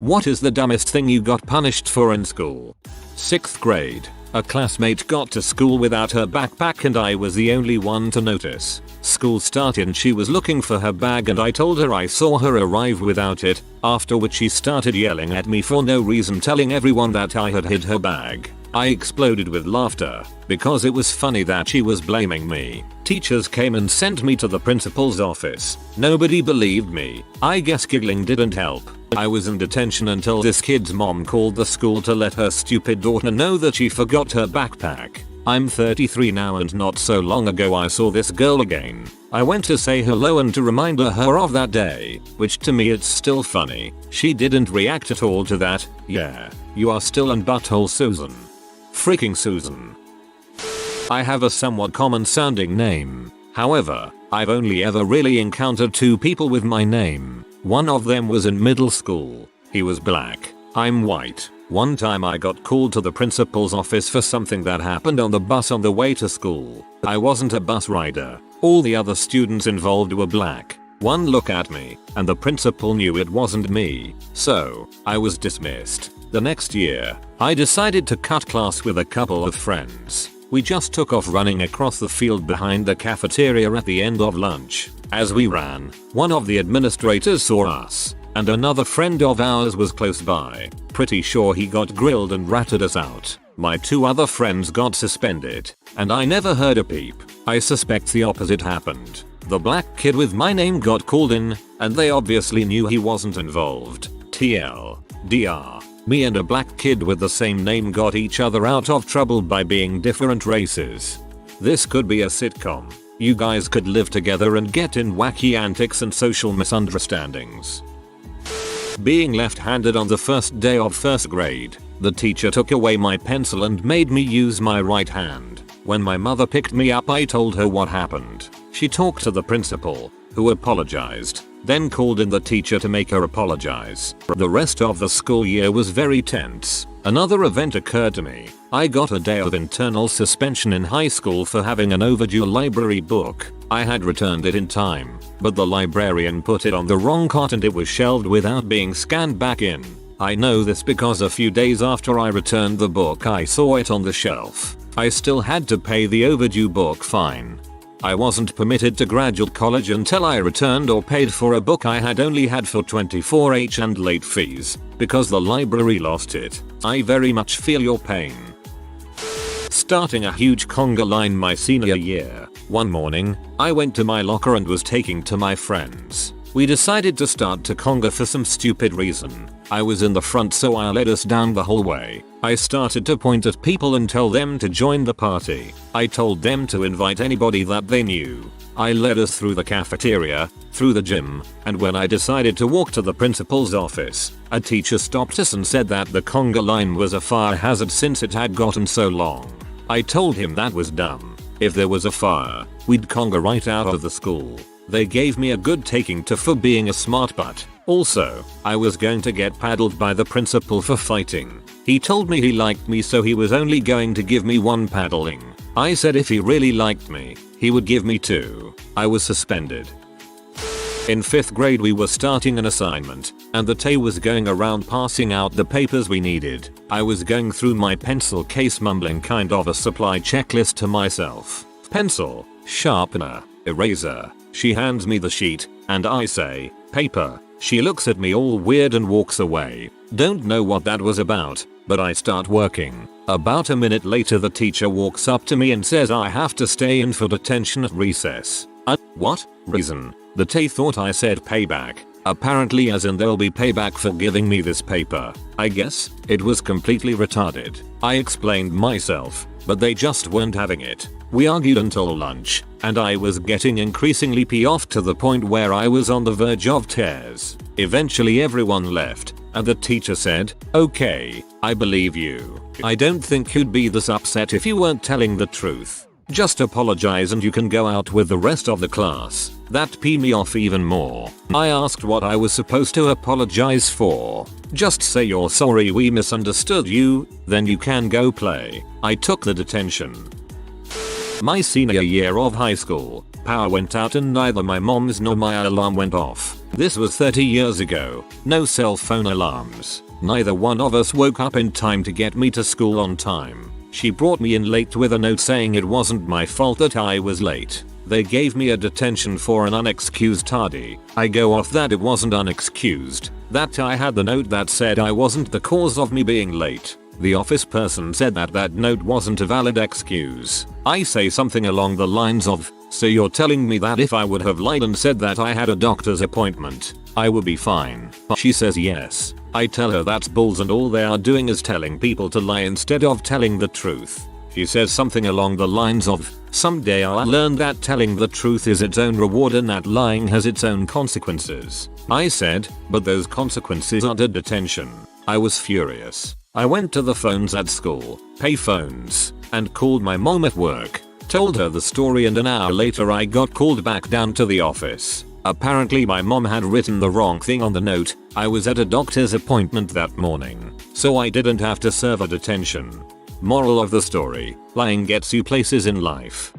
What is the dumbest thing you got punished for in school? 6th grade. A classmate got to school without her backpack and I was the only one to notice. School started and she was looking for her bag and I told her I saw her arrive without it, after which she started yelling at me for no reason, telling everyone that I had hid her bag. I exploded with laughter because it was funny that she was blaming me. Teachers came and sent me to the principal's office. Nobody believed me. I guess giggling didn't help. I was in detention until this kid's mom called the school to let her stupid daughter know that she forgot her backpack. I'm 33 now and not so long ago I saw this girl again. I went to say hello and to remind her of that day, which to me it's still funny. She didn't react at all to that. Yeah, you are still in butthole Susan. Freaking Susan. I have a somewhat common sounding name. However, I've only ever really encountered 2 people with my name. One of them was in middle school. He was black. I'm white. One time I got called to the principal's office for something that happened on the bus on the way to school. I wasn't a bus rider. All the other students involved were black. One look at me, and the principal knew it wasn't me. So, I was dismissed. The next year, I decided to cut class with a couple of friends. We just took off running across the field behind the cafeteria at the end of lunch. As we ran, one of the administrators saw us, and another friend of ours was close by. Pretty sure he got grilled and ratted us out. My 2 other friends got suspended, and I never heard a peep. I suspect the opposite happened. The black kid with my name got called in, and they obviously knew he wasn't involved. TLDR. Me and a black kid with the same name got each other out of trouble by being different races. This could be a sitcom. You guys could live together and get in wacky antics and social misunderstandings. Being left-handed on the first day of 1st grade, the teacher took away my pencil and made me use my right hand. When my mother picked me up I told her what happened. She talked to the principal, who apologized, then called in the teacher to make her apologize. The rest of the school year was very tense. Another event occurred to me. I got a day of internal suspension in high school for having an overdue library book. I had returned it in time, but the librarian put it on the wrong cart and it was shelved without being scanned back in. I know this because a few days after I returned the book I saw it on the shelf. I still had to pay the overdue book fine. I wasn't permitted to graduate college until I returned or paid for a book I had only had for 24H and late fees, because the library lost it. I very much feel your pain. Starting a huge conga line my senior year. One morning, I went to my locker and was taking to my friends. We decided to start to conga for some stupid reason. I was in the front so I led us down the hallway. I started to point at people and tell them to join the party. I told them to invite anybody that they knew. I led us through the cafeteria, through the gym, and when I decided to walk to the principal's office, a teacher stopped us and said that the conga line was a fire hazard since it had gotten so long. I told him that was dumb. If there was a fire, we'd conga right out of the school. They gave me a good taking to for being a smart butt. Also, I was going to get paddled by the principal for fighting. He told me he liked me so he was only going to give me 1 paddling. I said if he really liked me, he would give me 2. I was suspended. In 5th grade we were starting an assignment, and the TA was going around passing out the papers we needed. I was going through my pencil case mumbling kind of a supply checklist to myself. Pencil, sharpener, eraser. She hands me the sheet, and I say, paper. She looks at me all weird and walks away. Don't know what that was about, but I start working. About a minute later the teacher walks up to me and says I have to stay in for detention at recess. What? Reason? The TA thought I said payback. Apparently as in there'll be payback for giving me this paper. I guess it was completely retarded. I explained myself, but they just weren't having it. We argued until lunch, and I was getting increasingly pissed off to the point where I was on the verge of tears. Eventually everyone left, and the teacher said, "Okay, I believe you. I don't think you'd be this upset if you weren't telling the truth. Just apologize and you can go out with the rest of the class." That pissed me off even more. I asked what I was supposed to apologize for. Just say you're sorry we misunderstood you, then you can go play. I took the detention. My senior year of high school, power went out and neither my mom's nor my alarm went off. This was 30 years ago. No cell phone alarms. Neither one of us woke up in time to get me to school on time. She brought me in late with a note saying it wasn't my fault that I was late. They gave me a detention for an unexcused tardy. I go off that it wasn't unexcused. That I had the note that said I wasn't the cause of me being late. The office person said that note wasn't a valid excuse. I say something along the lines of, so you're telling me that if I would have lied and said that I had a doctor's appointment, I would be fine. She says yes. I tell her that's bulls and all they are doing is telling people to lie instead of telling the truth. She says something along the lines of, someday I'll learn that telling the truth is its own reward and that lying has its own consequences. I said, but those consequences aren't a detention. I was furious. I went to the phones at school, pay phones, and called my mom at work. Told her the story and an hour later I got called back down to the office. Apparently my mom had written the wrong thing on the note. I was at a doctor's appointment that morning, so I didn't have to serve a detention. Moral of the story, lying gets you places in life.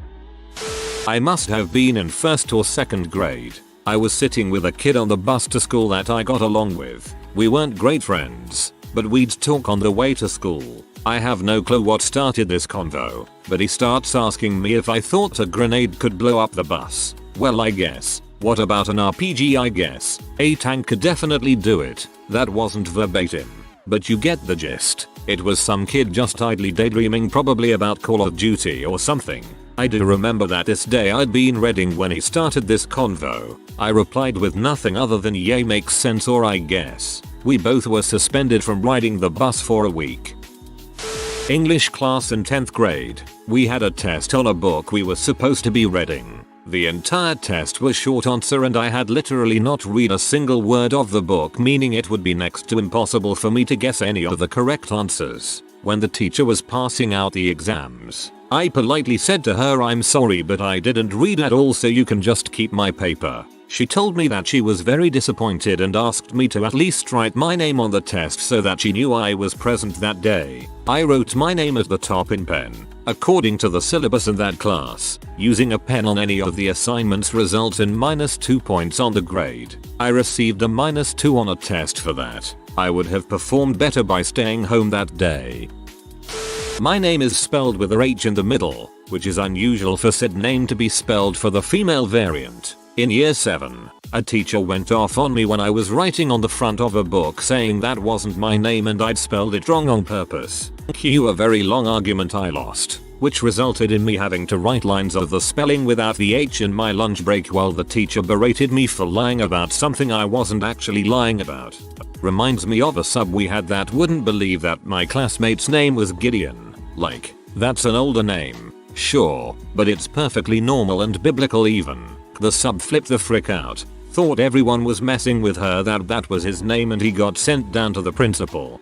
I must have been in 1st or 2nd grade. I was sitting with a kid on the bus to school that I got along with. We weren't great friends, but we'd talk on the way to school. I have no clue what started this convo, but he starts asking me if I thought a grenade could blow up the bus. Well, I guess. What about an RPG? I guess. A tank could definitely do it. That wasn't verbatim, but you get the gist. It was some kid just idly daydreaming, probably about Call of Duty or something. I do remember that this day I'd been reading when he started this convo. I replied with nothing other than yay, makes sense, or I guess. We both were suspended from riding the bus for a week. English class in 10th grade. We had a test on a book we were supposed to be reading. The entire test was short answer and I had literally not read a single word of the book, meaning it would be next to impossible for me to guess any of the correct answers. When the teacher was passing out the exams, I politely said to her, I'm sorry but I didn't read at all, so you can just keep my paper. She told me that she was very disappointed and asked me to at least write my name on the test so that she knew I was present that day. I wrote my name at the top in pen. According to the syllabus in that class, using a pen on any of the assignments results in -2 points on the grade. I received a -2 on a test for that. I would have performed better by staying home that day. My name is spelled with a H in the middle, which is unusual for said name to be spelled for the female variant. In year 7, a teacher went off on me when I was writing on the front of a book saying that wasn't my name and I'd spelled it wrong on purpose. Cue a very long argument I lost, which resulted in me having to write lines of the spelling without the H in my lunch break while the teacher berated me for lying about something I wasn't actually lying about. Reminds me of a sub we had that wouldn't believe that my classmate's name was Gideon. Like, that's an older name, sure, but it's perfectly normal and biblical even. The sub flipped the frick out, thought everyone was messing with her that was his name, and he got sent down to the principal.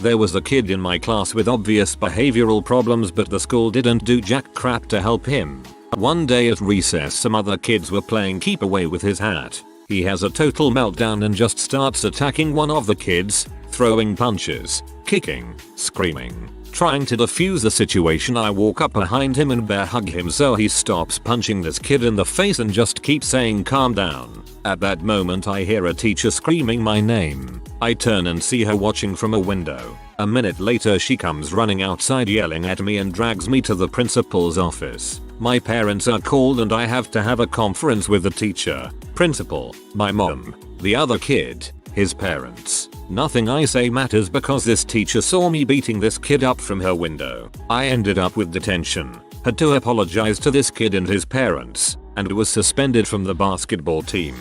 There was a kid in my class with obvious behavioral problems, but the school didn't do jack crap to help him. One day at recess some other kids were playing keep away with his hat. He has a total meltdown and just starts attacking one of the kids, throwing punches, kicking, screaming. Trying to defuse the situation, I walk up behind him and bear hug him so he stops punching this kid in the face and just keeps saying calm down. At that moment I hear a teacher screaming my name. I turn and see her watching from a window. A minute later she comes running outside yelling at me and drags me to the principal's office. My parents are called and I have to have a conference with the teacher, principal, my mom, the other kid, his parents. Nothing I say matters because this teacher saw me beating this kid up from her window. I ended up with detention, had to apologize to this kid and his parents, and was suspended from the basketball team.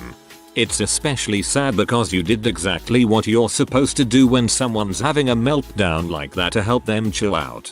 It's especially sad because you did exactly what you're supposed to do when someone's having a meltdown like that, to help them chill out.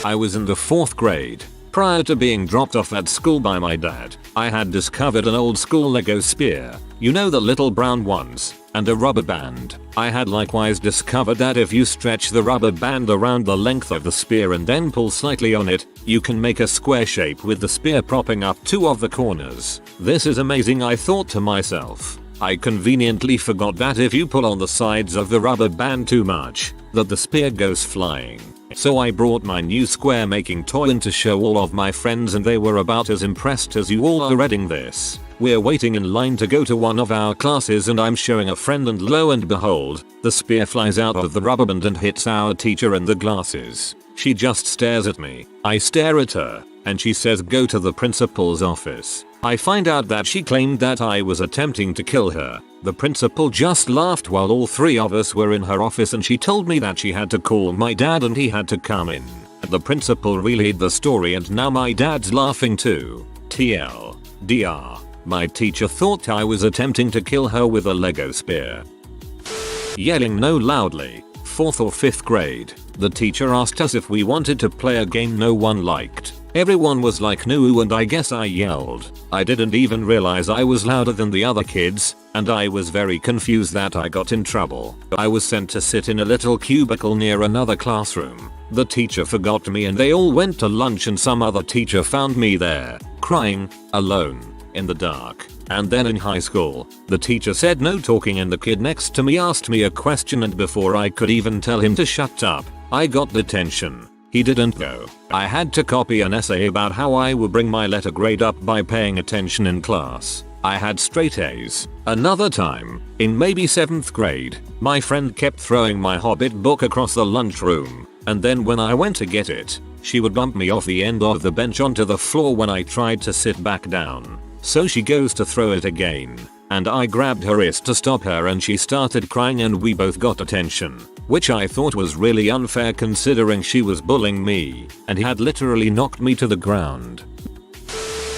I was in the 4th grade. Prior to being dropped off at school by my dad, I had discovered an old school Lego spear, you know, the little brown ones, and a rubber band. I had likewise discovered that if you stretch the rubber band around the length of the spear and then pull slightly on it, you can make a square shape with the spear propping up 2 of the corners. This is amazing, I thought to myself. I conveniently forgot that if you pull on the sides of the rubber band too much, that the spear goes flying. So I brought my new square making toy in to show all of my friends and they were about as impressed as you all are reading this. We're waiting in line to go to one of our classes and I'm showing a friend and lo and behold, the spear flies out of the rubber band and hits our teacher in the glasses. She just stares at me. I stare at her and she says go to the principal's office. I find out that she claimed that I was attempting to kill her. The principal just laughed while all three of us were in her office and she told me that she had to call my dad and he had to come in. The principal relayed the story and now my dad's laughing too. TLDR. My teacher thought I was attempting to kill her with a Lego spear. Yelling no loudly. 4th or 5th grade. The teacher asked us if we wanted to play a game no one liked. Everyone was like no and I guess I yelled. I didn't even realize I was louder than the other kids and I was very confused that I got in trouble. I was sent to sit in a little cubicle near another classroom. The teacher forgot me and they all went to lunch and some other teacher found me there, crying, alone, in the dark. And then in high school, the teacher said no talking and the kid next to me asked me a question and before I could even tell him to shut up, I got detention. He didn't go. I had to copy an essay about how I would bring my letter grade up by paying attention in class. I had straight A's. Another time, in maybe 7th grade, my friend kept throwing my Hobbit book across the lunchroom, and then when I went to get it, she would bump me off the end of the bench onto the floor when I tried to sit back down. So she goes to throw it again, and I grabbed her wrist to stop her and she started crying and we both got attention, which I thought was really unfair considering she was bullying me and he had literally knocked me to the ground.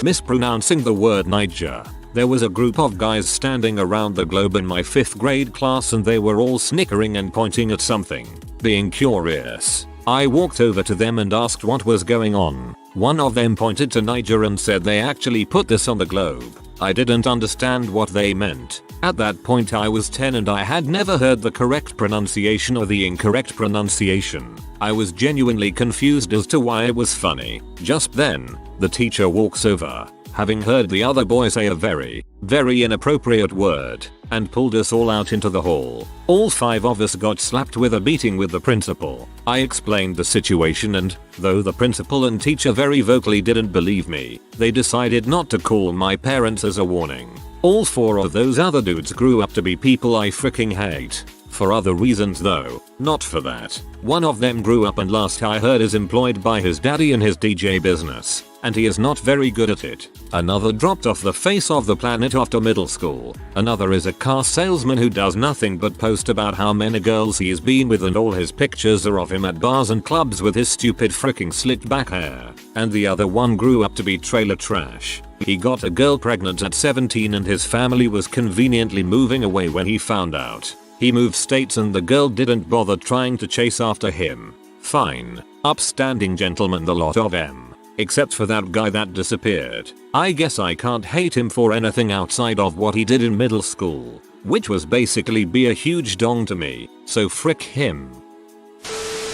Mispronouncing the word Niger. There was a group of guys standing around the globe in my 5th grade class and they were all snickering and pointing at something, being curious. I walked over to them and asked what was going on. One of them pointed to Niger and said they actually put this on the globe. I didn't understand what they meant. At that point I was 10 and I had never heard the correct pronunciation or the incorrect pronunciation. I was genuinely confused as to why it was funny. Just then, the teacher walks over, having heard the other boy say a very, very inappropriate word, and pulled us all out into the hall. All 5 of us got slapped with a beating with the principal. I explained the situation and, though the principal and teacher very vocally didn't believe me, they decided not to call my parents as a warning. All 4 of those other dudes grew up to be people I freaking hate. For other reasons though, not for that. One of them grew up and last I heard is employed by his daddy in his DJ business, and he is not very good at it. Another dropped off the face of the planet after middle school. Another is a car salesman who does nothing but post about how many girls he has been with and all his pictures are of him at bars and clubs with his stupid freaking slicked back hair. And the other one grew up to be trailer trash. He got a girl pregnant at 17 and his family was conveniently moving away when he found out. He moved states and the girl didn't bother trying to chase after him. Fine. Upstanding gentleman, the lot of them. Except for that guy that disappeared. I guess I can't hate him for anything outside of what he did in middle school, which was basically be a huge dong to me, so frick him.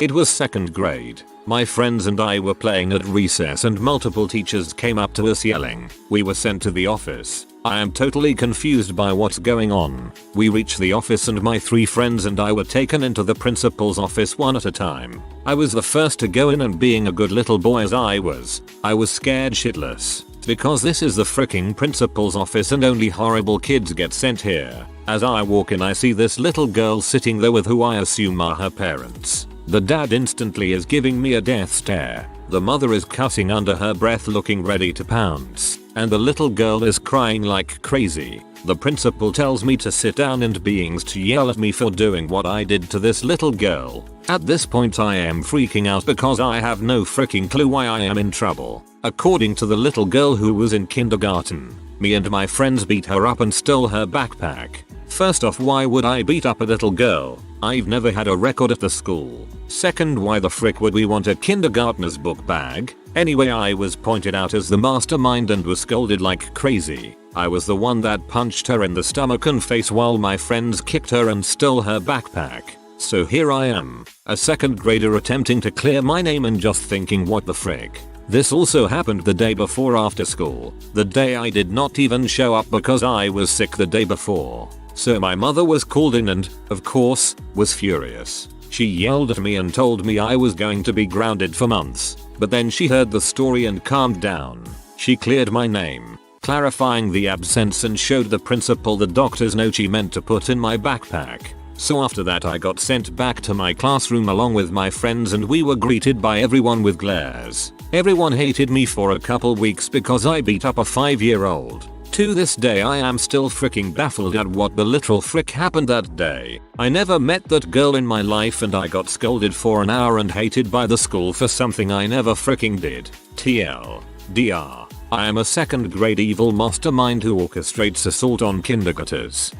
It was 2nd grade. My friends and I were playing at recess and multiple teachers came up to us yelling. We were sent to the office. I am totally confused by what's going on. We reached the office and my 3 friends and I were taken into the principal's office one at a time. I was the first to go in and being a good little boy as I was scared shitless. Because this is the freaking principal's office and only horrible kids get sent here. As I walk in I see this little girl sitting there with who I assume are her parents. The dad instantly is giving me a death stare. The mother is cussing under her breath looking ready to pounce. And the little girl is crying like crazy. The principal tells me to sit down and beings to yell at me for doing what I did to this little girl. At this point I am freaking out because I have no freaking clue why I am in trouble. According to the little girl who was in kindergarten, me and my friends beat her up and stole her backpack. First off, why would I beat up a little girl? I've never had a record at the school. Second, why the frick would we want a kindergartner's book bag? Anyway, I was pointed out as the mastermind and was scolded like crazy. I was the one that punched her in the stomach and face while my friends kicked her and stole her backpack. So here I am, a 2nd grader attempting to clear my name and just thinking what the frick. This also happened the day before after school, the day I did not even show up because I was sick the day before. So my mother was called in and, of course, was furious. She yelled at me and told me I was going to be grounded for months. But then she heard the story and calmed down. She cleared my name, clarifying the absence and showed the principal the doctor's note she meant to put in my backpack. So after that I got sent back to my classroom along with my friends and we were greeted by everyone with glares. Everyone hated me for a couple weeks because I beat up a 5-year-old. To this day I am still freaking baffled at what the literal frick happened that day. I never met that girl in my life and I got scolded for an hour and hated by the school for something I never freaking did. TLDR. I am a 2nd grade evil mastermind who orchestrates assault on kindergartners.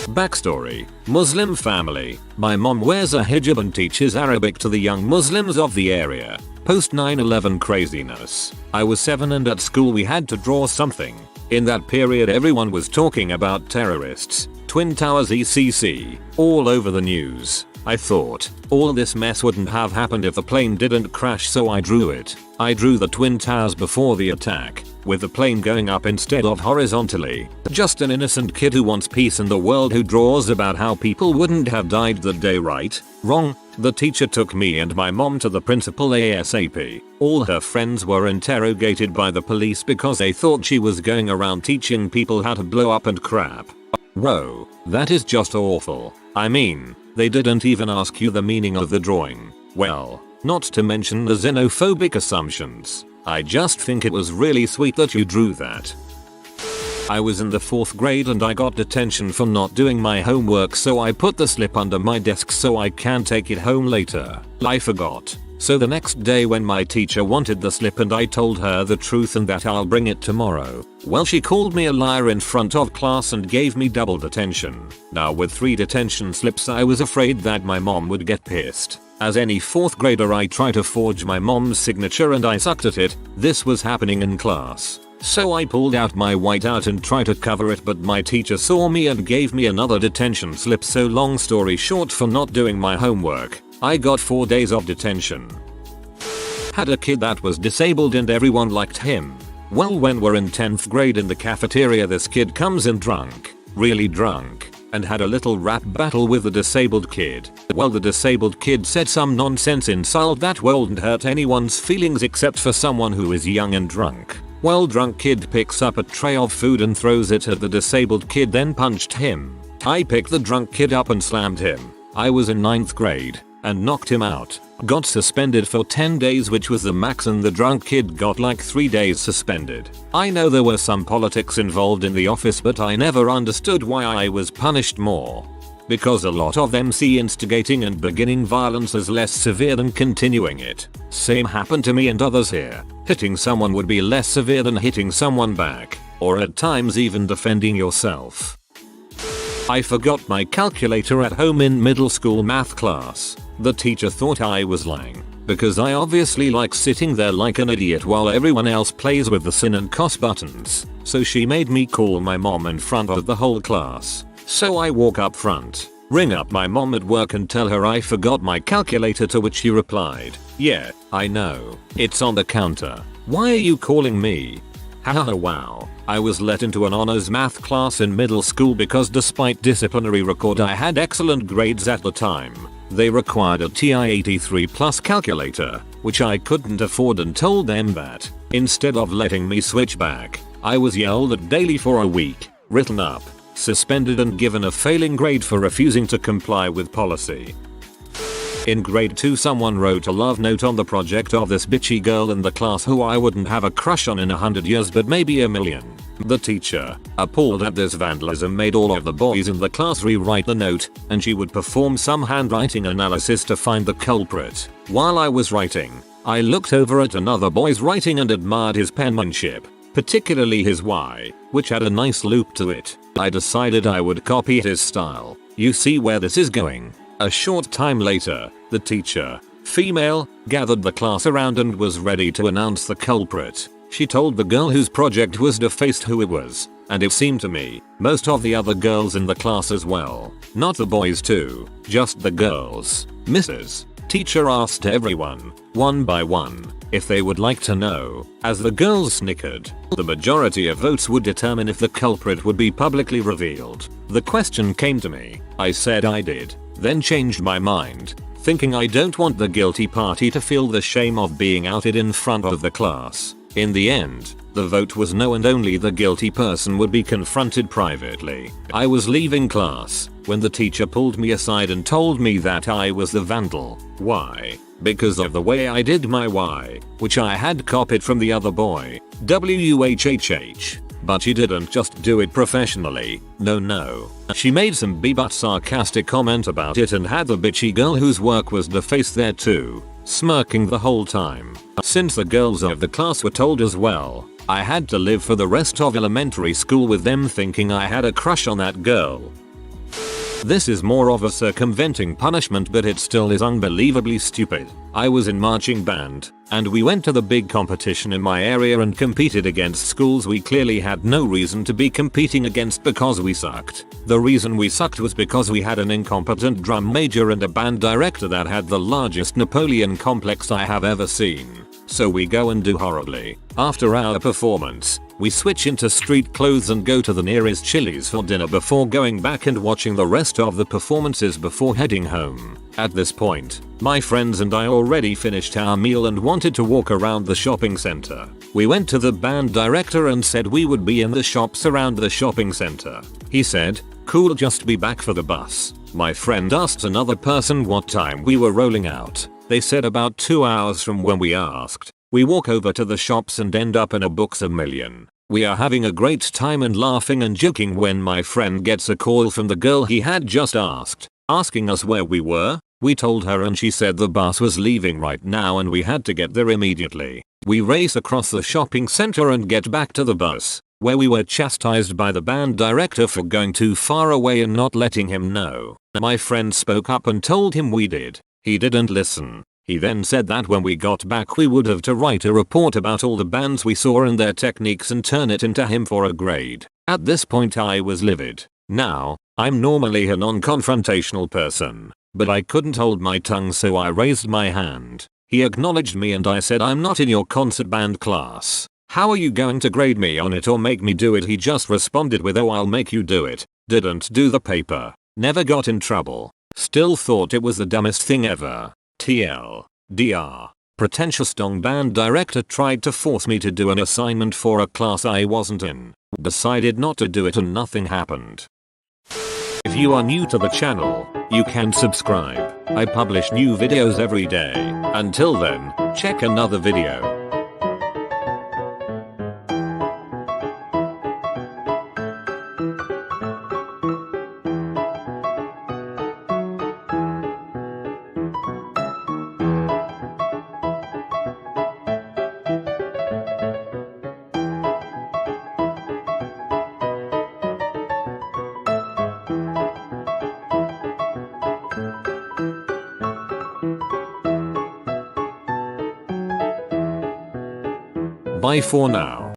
Backstory. Muslim family. My mom wears a hijab and teaches Arabic to the young Muslims of the area. Post 9/11 craziness. I was 7 and at school we had to draw something. In that period everyone was talking about terrorists, Twin Towers etc. all over the news. I thought, all this mess wouldn't have happened if the plane didn't crash, so I drew it. I drew the Twin Towers before the attack, with the plane going up instead of horizontally. Just an innocent kid who wants peace in the world who draws about how people wouldn't have died the day right. Wrong. The teacher took me and my mom to the principal ASAP. All her friends were interrogated by the police because they thought she was going around teaching people how to blow up and crap. Whoa, that is just awful. I mean, they didn't even ask you the meaning of the drawing. Well, not to mention the xenophobic assumptions. I just think it was really sweet that you drew that. I was in the 4th grade and I got detention for not doing my homework, so I put the slip under my desk so I can take it home later. I forgot. So the next day when my teacher wanted the slip and I told her the truth and that I'll bring it tomorrow, well, she called me a liar in front of class and gave me double detention. Now with 3 detention slips I was afraid that my mom would get pissed. As any 4th grader I tried to forge my mom's signature and I sucked at it. This was happening in class. So I pulled out my whiteout and tried to cover it, but my teacher saw me and gave me another detention slip. So long story short, for not doing my homework, I got 4 days of detention. Had a kid that was disabled and everyone liked him. Well, when we're in 10th grade in the cafeteria, this kid comes in drunk, really drunk, and had a little rap battle with the disabled kid. Well, the disabled kid said some nonsense insult that won't hurt anyone's feelings except for someone who is young and drunk. Well, drunk kid picks up a tray of food and throws it at the disabled kid, then punched him. I picked the drunk kid up and slammed him. I was in 9th grade and knocked him out. Got suspended for 10 days, which was the max, and the drunk kid got like 3 days suspended. I know there were some politics involved in the office, but I never understood why I was punished more. Because a lot of them see instigating and beginning violence as less severe than continuing it. Same happened to me and others here. Hitting someone would be less severe than hitting someone back, or at times even defending yourself. I forgot my calculator at home in middle school math class. The teacher thought I was lying, because I obviously like sitting there like an idiot while everyone else plays with the sin and cos buttons. So she made me call my mom in front of the whole class. So I walk up front, ring up my mom at work and tell her I forgot my calculator, to which she replied, "Yeah, I know. It's on the counter. Why are you calling me?" Haha, wow. I was let into an honors math class in middle school because despite disciplinary record I had excellent grades at the time. They required a TI-83 plus calculator, which I couldn't afford, and told them that, instead of letting me switch back, I was yelled at daily for a week, written up, suspended and given a failing grade for refusing to comply with policy. In grade 2 someone wrote a love note on the project of this bitchy girl in the class who I wouldn't have a crush on in 100 years but maybe a million. The teacher, appalled at this vandalism, made all of the boys in the class rewrite the note, and she would perform some handwriting analysis to find the culprit. While I was writing, I looked over at another boy's writing and admired his penmanship, particularly his Y, which had a nice loop to it. I decided I would copy his style. You see where this is going? A short time later, the teacher, female, gathered the class around and was ready to announce the culprit. She told the girl whose project was defaced who it was, and it seemed to me, most of the other girls in the class as well. Not the boys too, just the girls. Mrs. Teacher asked everyone, one by one, if they would like to know. As the girls snickered, the majority of votes would determine if the culprit would be publicly revealed. The question came to me. I said I did, then changed my mind, thinking I don't want the guilty party to feel the shame of being outed in front of the class. In the end, the vote was no and only the guilty person would be confronted privately. I was leaving class when the teacher pulled me aside and told me that I was the vandal. Why? Because of the way I did my Y, which I had copied from the other boy. WHHH. But she didn't just do it professionally, no. She made some but sarcastic comment about it and had the bitchy girl whose work was defaced there too, smirking the whole time. Since the girls of the class were told as well, I had to live for the rest of elementary school with them thinking I had a crush on that girl. This is more of a circumventing punishment, but it still is unbelievably stupid. I was in marching band, and we went to the big competition in my area and competed against schools we clearly had no reason to be competing against because we sucked. The reason we sucked was because we had an incompetent drum major and a band director that had the largest Napoleon complex I have ever seen. So we go and do horribly. After our performance, we switch into street clothes and go to the nearest Chili's for dinner before going back and watching the rest of the performances before heading home. At this point, my friends and I already finished our meal and wanted to walk around the shopping center. We went to the band director and said we would be in the shops around the shopping center. He said, "Cool, just be back for the bus." My friend asked another person what time we were rolling out. They said about 2 hours from when we asked. We walk over to the shops and end up in a Books A Million. We are having a great time and laughing and joking when my friend gets a call from the girl he had just asked, asking us where we were. We told her and she said the bus was leaving right now and we had to get there immediately. We race across the shopping center and get back to the bus, where we were chastised by the band director for going too far away and not letting him know. My friend spoke up and told him we did. He didn't listen. He then said that when we got back we would have to write a report about all the bands we saw and their techniques and turn it into him for a grade. At this point I was livid. Now, I'm normally a non-confrontational person, but I couldn't hold my tongue so I raised my hand. He acknowledged me and I said, "I'm not in your concert band class. How are you going to grade me on it or make me do it?" He just responded with, "Oh, I'll make you do it." Didn't do the paper. Never got in trouble. Still thought it was the dumbest thing ever. TLDR. Pretentious dong band director tried to force me to do an assignment for a class I wasn't in. Decided not to do it and nothing happened. If you are new to the channel, you can subscribe. I publish new videos every day. Until then, check another video. Bye for now.